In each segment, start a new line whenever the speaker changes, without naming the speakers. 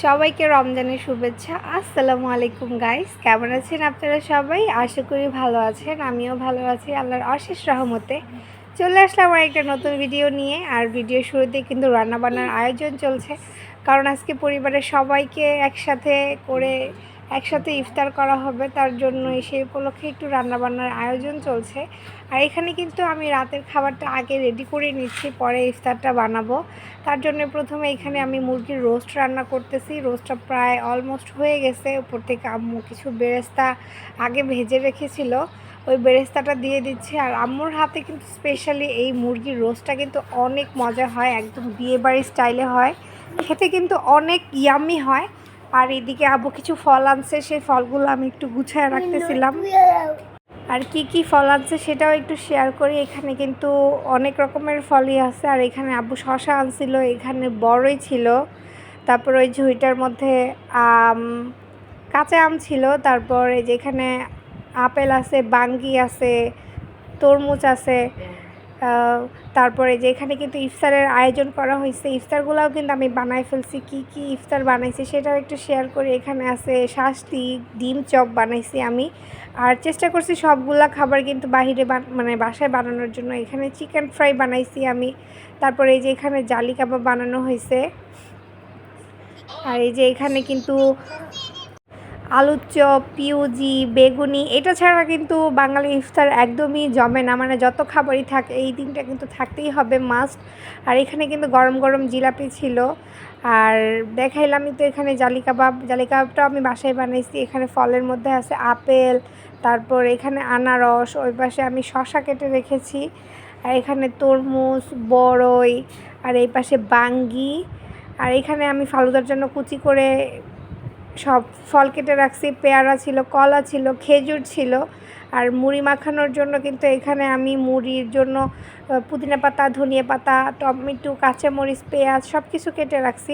সবাইকে রমজানের শুভেচ্ছা। আসসালামু আলাইকুম গাইস, কেমন আছেন আপনারা সবাই? আশা করি ভালো আছেন। আমিও ভালো আছি আল্লাহর অশেষ রহমতে। চলে আসলাম আমার একটা নতুন ভিডিও নিয়ে। আর ভিডিও শুরুতে কিন্তু রান্নাবান্নার আয়োজন চলছে, কারণ আজকে পরিবারের সবাইকে একসাথে ইফতার করা হবে, তার জন্য সেই উপলক্ষে একটু রান্নাবান্নার আয়োজন চলছে। আর এখানে কিন্তু আমি রাতের খাবারটা আগে রেডি করে নিচ্ছি, পরে ইফতারটা বানাবো। তার জন্য প্রথমে এখানে আমি মুরগির রোস্ট রান্না করতেছি। রোস্টটা প্রায় অলমোস্ট হয়ে গেছে। উপর থেকে আম্মু কিছু বেরেস্তা আগে ভেজে রেখেছিল, ওই বেরেস্তাটা দিয়ে দিচ্ছি। আর আম্মুর হাতে কিন্তু স্পেশালি এই মুরগির রোস্টটা কিন্তু অনেক মজা হয়, একদম বিয়েবাড়ির স্টাইলে হয়, খেতে কিন্তু অনেক ইয়ামি হয়। আর এদিকে আব্বু কিছু ফল আনছে, সেই ফলগুলো আমি একটু গুছায় রাখতেছিলাম। আর কি কি ফল আনছে সেটাও একটু শেয়ার করি। এখানে কিন্তু অনেক রকমের ফলই আছে। আর এখানে আব্বু শশা আনছিল, এখানে বড়ই ছিল, তারপর ওই ঝুড়িটার মধ্যে আম, কাঁচা আম ছিল, তারপর এই যে এখানে আপেল আছে, বাঙ্গি আছে, তরমুজ আছে। তারপরে যে এখানে কিন্তু ইফতারের আয়োজন করা হয়েছে, ইফতারগুলোও কিন্তু আমি বানাই ফেলছি। কি কি ইফতার বানাইছি সেটাও একটু শেয়ার করি। এখানে আছে শাস্তি, ডিম চপ বানাইছি আমি। আর চেষ্টা করছি সবগুলা খাবার কিন্তু বাহিরে মানে বাসায় বানানোর জন্য। এখানে চিকেন ফ্রাই বানাইছি আমি। তারপরে এই যে এখানে জালি কাবাব বানানো হয়েছে। আর এই যে এখানে কিন্তু আলুর চপ, পিউজি, বেগুনি, এটা ছাড়া কিন্তু বাঙালি ইফতার একদমই জমে না। মানে যত খাবারই থাকে এই দিনটা কিন্তু থাকতেই হবে মাস্ট। আর এখানে কিন্তু গরম গরম জিলাপি ছিল। আর দেখাইলামই তো এখানে জালি কাবাবটাও আমি বাসায় বানাইছি। এখানে ফলের মধ্যে আছে আপেল, তারপর এখানে আনারস, ওই পাশে আমি শসা কেটে রেখেছি, আর এখানে তরমুজ, বড়ই, আর এই পাশে বাঙ্গি। আর এখানে আমি ফালুদার জন্য কুচি করে সব ফল কেটে রাখছি। পেয়ারা ছিল, কলা ছিল, খেজুর ছিল। আর মুড়ি মাখানোর জন্য কিন্তু এখানে আমি মুড়ির জন্য পুদিনা পাতা, ধনিয়া পাতা, টমেটো, কাঁচামরিচ, পেঁয়াজ সব কিছু কেটে রাখছি।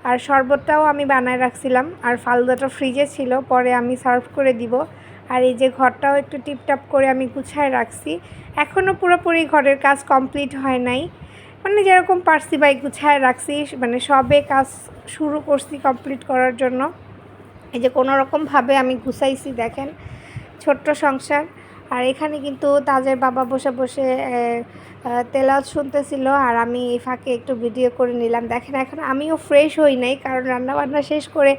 আর শরবতটাও আমি বানায় রাখছিলাম। আর ফালুদাটা ফ্রিজে ছিল, পরে আমি সার্ভ করে দিব। আর এই যে ঘরটাও একটু টিপটাপ করে আমি গুছায় রাখছি। এখনও পুরোপুরি ঘরের কাজ কমপ্লিট হয় নাই, মানে যেরকম পারছি বাই গুছায় রাখছি। মানে সবে কাজ শুরু করছি কমপ্লিট করার জন্য। এই যে কোনো রকমভাবে আমি গুছাইছি, দেখেন ছোট্ট সংসার। আর এখানে কিন্তু তাজের বাবা বসে বসে তেলাওয়াত শুনতেছিল, আর আমি এই ফাঁকে একটু ভিডিও করে নিলাম। দেখেন এখন আমিও ফ্রেশ হই নাই, কারণ রান্নাবান্না শেষ করে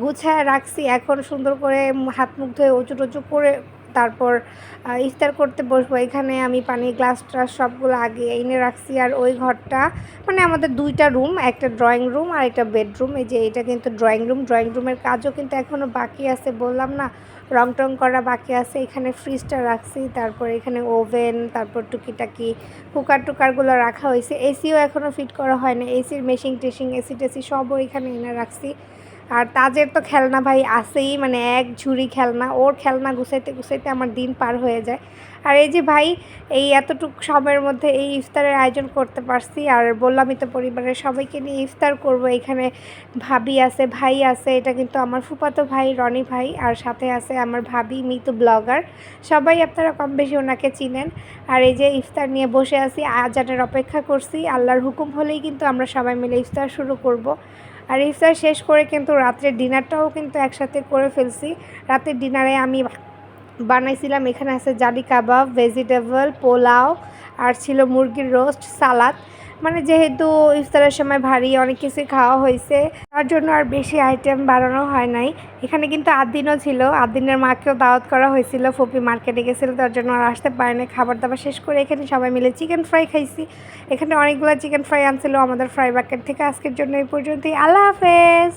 গুছায় রাখছি। এখন সুন্দর করে হাত মুখ ধুয়ে উঁচু টুচু করে তারপর ইফতার করতে বসবো। এখানে আমি পানির গ্লাস ট্লাস সবগুলো আগে এনে রাখছি। আর ওই ঘরটা মানে আমাদের দুইটা রুম, একটা ড্রয়িং রুম আর একটা বেডরুম। এই যে এটা কিন্তু ড্রয়িং রুমের কাজও কিন্তু এখনও বাকি আছে, বললাম না রং টং করা বাকি আছে। এখানে ফ্রিজটা রাখছি, তারপর এখানে ওভেন, তারপর টুকিটাকি কুকারগুলো রাখা হয়েছে। এসিও এখনও ফিট করা হয় না, এসির মেশিন টেশিং, এসি টেসি সবও এখানে এনে রাখছি। আর তাজের তো খেলনা ভাই আছেই, মানে এক ঝুড়ি খেলনা, ওর খেলনা গুছাইতে গুছাইতে আমার দিন পার হয়ে যায়। আর এই যে ভাই এই এতটুকু সময়ের মধ্যে এই ইফতারের আয়োজন করতে পারছি। আর বললামই তো পরিবারের সবাইকে নিয়ে ইফতার করব। এখানে ভাবি আছে, ভাই আছে, এটা কিন্তু আমার ফুফাতো ভাই রনি ভাই, আর সাথে আছে আমার ভাবি মিতু ব্লগার। সবাই আপনারা কম বেশি ওনাকে চিনেন। আর এই যে ইফতার নিয়ে বসে আছি, আজানের অপেক্ষা করছি। আল্লাহর হুকুম হলেই কিন্তু আমরা সবাই মিলে ইফতার শুরু করব। আর ইফতার শেষ করে কিন্তু রাত্রের ডিনারটাও কিন্তু একসাথে করে ফেলছি। রাতের ডিনারে আমি বানাইছিলাম, এখানে আছে জালি কাবাব, ভেজিটেবল পোলাও, আর ছিল মুরগির রোস্ট, সালাদ। মানে যেহেতু ইফতারের সময় ভারী অনেক কিছু খাওয়া হয়েছে, তার জন্য আর বেশি আইটেম বানানো হয় নাই। এখানে কিন্তু আদিনও ছিল, আদিনের মাকেও দাওয়াত করা হয়েছিল। ফুপি মার্কেটে গেছিলো, তার জন্য আর আসতে পারে না। খাবার দাবার শেষ করে এখানে সবাই মিলে চিকেন ফ্রাই খাইছি। এখানে অনেকগুলো চিকেন ফ্রাই আনছিল আমাদের ফ্রাই বাকেট থেকে। আজকের জন্য এই পর্যন্তই, আল্লাহ হাফেজ।